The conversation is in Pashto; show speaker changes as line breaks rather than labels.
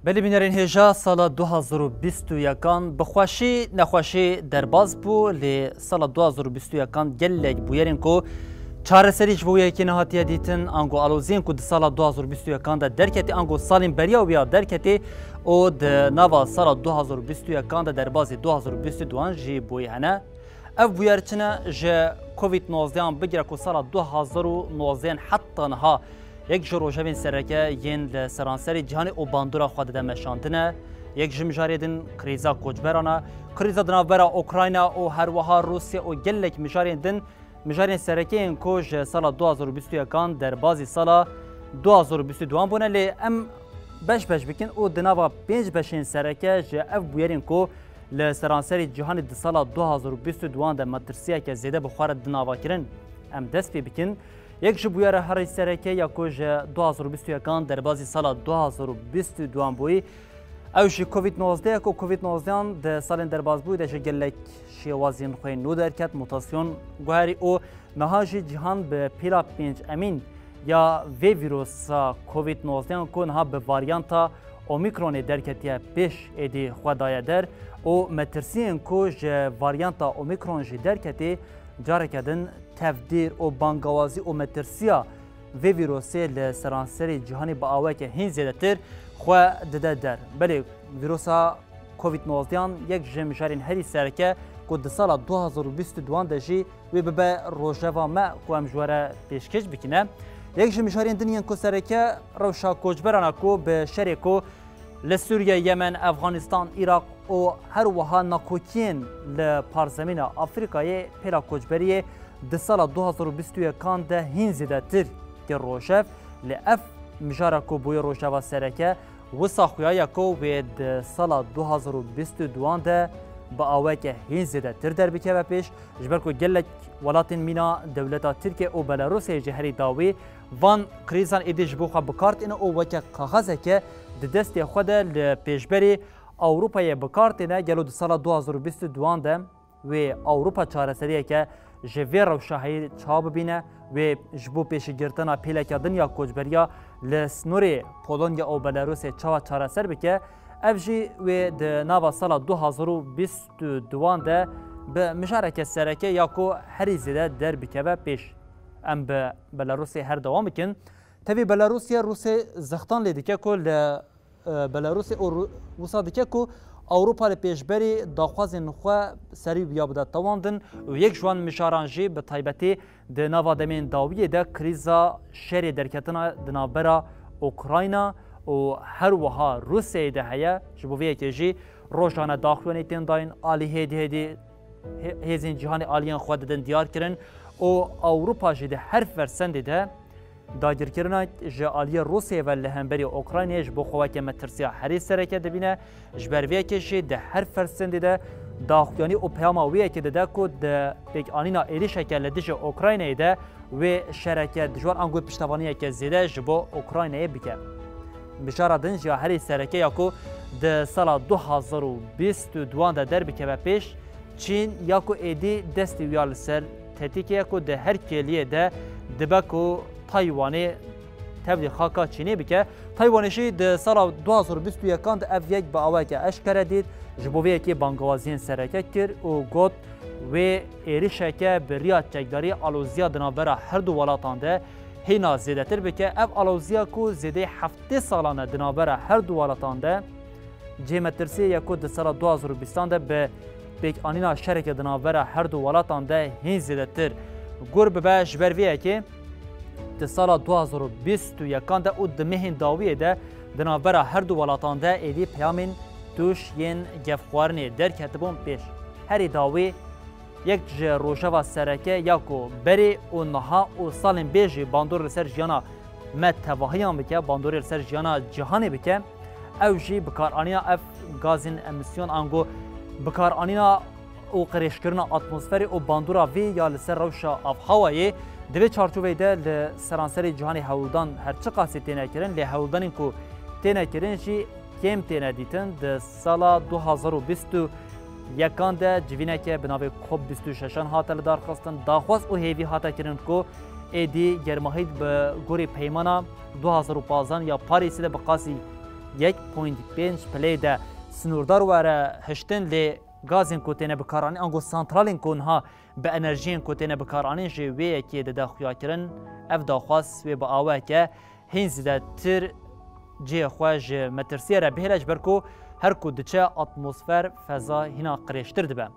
بلی بینرین هجا سال 2021 بخواشی نخواشی درباز بو لی سال 2021 گلک بویرین کو چهار سریج بویه که نهاتیه دیتن انگو آلوزین کو د سال 2021 ده درکتی انگو سالین بریا و بیا درکتی او د نوا سال 2021 ده درباز 2022 جی بویه هنه اف بویرچنه جه کووید 19 بگیره کو سال 2019 حتی نها یک جروجین سرکه ین لسرانسری جهانی او باندورا خود دمشاندنه یک جمجاری دن کریزا کوچبرانه کریزا دنابرا اوکراینا او هر وها روسیه او گلک مجاری دن مجاری سرکه این کوج سال 2021 در بازی سال 2022 بونه لی ام بش بکن او دنابا 5 بشین سرکه جه اف بویرین کو لسرانسری جهانی د سال 2022 ده مترسیه که زیده بخوار دنابا کرن ام دست پی بکن یک جبویار هر سرکه یا کوج 2021 در بازی سال 2022 بوی اوش کووید 19 کو کووید 19 د سال در باز بوی د گلک شیوازین خوین نو درکت موتاسیون گوهری او نهاجی جهان به پیلا 5 امین یا وی ویروس کووید 19 کو نه به واریانتا اومیکرون درکتیه پیش ادی خدای در او مترسین کوج واریانتا اومیکرون جی درکتی جارکدن تفدیر و بانگوازی و مترسیا و ویروسی لسرانسری جهانی با آوه که هین زیده تر خواه دده در بله ویروسا کووید 19 یک جمجارین هری سرکه که ده سال 2022 دجی و ببه روژوا ما که امجواره پیشکش بکنه یک جمجارین دنیان که سرکه روشا کوچبرانه که به شرکو لسوریه یمن افغانستان عراق و هر وها ناکوکین لپارزمین افریقای پیلا کوچبریه د سال 2021 ده هین زیده تر که روشف لأف مجاره کو بوی روشوا سرکه و ساخویای کو و د سال 2022 ده با آوه که هین زیده تر در بکه و پیش جبر کو گلک ولاتین مینا دولتا ترکیه و بلاروسیه جهری داوی وان کریزان ایدیش بوخوا بکارت اینه او وکه کاغذه که د دستی خود لپیشبری اوروپای بکارت اینه گلو د سال 2022 ده و اوروپا چارەسەریە که جوی روشاهی چاب بینه و جبو پیش گرتنا پیلک دنیا کوچبریا لسنوری پولونیا او بلاروس چاوا چارەسەر بکه افجی و د نوا سال 2022 ده به مشارکت سرکه یا کو هری زیده در بکه و پیش ام به بلاروسی هر دوام بکن تبی بلاروسیا روسی زختان لیدکه کو بلاروسی او وسادکه کو اوروپا پیشبری داخوازن خو سری بیا بده تواندن و یک جوان مشارانجی به تایبتی د نوادمین داویه ده کریزا شری درکتنا دنابرا اوکراینا و هر وها روسیه ده هیا جبویه که جی روشانه داخلونی تین داین آلی هیدی هیزین جهانی آلیان خود دن دیار کرن و اوروپا جی ده هر فرسندی ده داگر کردن جالی روسیه و لهمبری اوکراینیش با خواهی مترسیا هری سرکه دبینه جبرویه کشی ده هر فرسندی ده داخلیانی او پیامویه که ده کود بیگ آنینا ایلی شکل دیش اوکراینی ده و شرکت جوار انگوی پشتوانیه که زیده جبا اوکراینی بکه بشاره دن جا هری سرکه یاکو ده سال 2022 ده در بکه و پیش چین یاکو ایدی دستی ویال سر تتیکه یاکو ده هر کلیه ده دبکو تایوانی تبدیل خاکا چینی بکه تایوانیشی د سال 2021 ده اف یک با آوه که اشکره دید جبویه که بانگوازین سرکه کرد و گوت و ایریشه که بریا چکداری آلوزیا دنابرا هر دو ولاتان ده هینا زیده تر بکه اف آلوزیا کو زیده 7 سالانه دنابرا هر دو ولاتان ده جیمترسی یکو د سال 2020 ده به بیک آنینا شرک دنابرا هر دو ولاتان ده هین زیده تر گور به جبرویه که د سال 2021 ده او د مهین داویه ده دنابرا هر دو ولاتان ده ایدی پیامین توش ین گفخوارنی در کتبون پیش هری داوی یک روشوا سرکه یاکو بری و نها و سالن بیجی باندور سر جیانا مد تواهیان بکه باندور سر جیانا جهانی بکه او جی بکارانینا اف گازین امیسیون انگو بکارانینا او قریش کرنا اتمسفری و باندورا وی یا لسر روشا اف هوایی دوی چارچوبه ده لسرانسری جهانی هولدان هر چه قاسی تینه کرن لی هولدانین کو تینه کرن چی کم تینه دیتن ده سال 2021 ده جوینه که بناوی کوب 26 هاتل دار خواستن داخواست او هیوی هاتا کرن کو ایدی گرماهید به گوری پیمانا 2015 یا پاریسی ده بقاسی 1.5 پلی ده سنوردار وره هشتن لی گازین کوتینه بکارانی انگو سانترالین کونها به انرژین کوتینه بکارانی جویه که ده خویا کرن اف داخواست و با آوه که هین زیده تر جه خواج مترسیه را بهرج برکو هر کو دچه اتمسفر فضا هینا قریشتر دبه